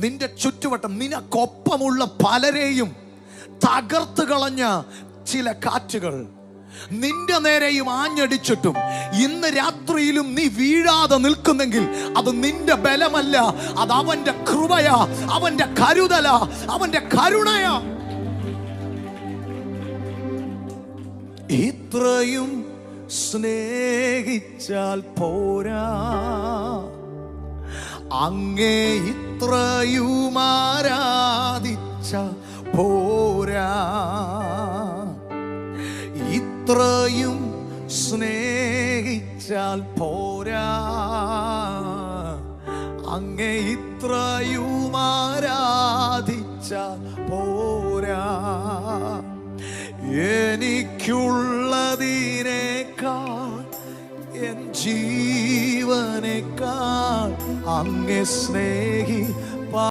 നിന്റെ ചുറ്റുവട്ടം നിനക്കൊപ്പമുള്ള പലരെയും തകർത്ത് കളഞ്ഞ ചില കാറ്റുകൾ നിന്റെ നേരെയും ആഞ്ഞടിച്ചിട്ടും ഇന്ന് രാത്രിയിലും നീ വീഴാതെ നിൽക്കുന്നെങ്കിൽ അത് നിന്റെ ബലമല്ല, അത് അവന്റെ കൃപയാ, അവന്റെ കരുതലാ, അവന്റെ കരുണയാ. ഇത്രയും സ്നേഹിച്ചാൽ പോരാ, അങ്ങേ ഇത്രയും ആരാധിച്ച പോരാ, ഇത്രയും സ്നേഹിച്ചാൽ പോരാ, അങ്ങേ ഇത്രയും ആരാധിച്ചാൽ പോരാ. എനിക്കുള്ളതിനേക്കാൾ എൻ ജീവനേക്കാൾ അങ്ങേ സ്നേഹിച്ചാൽ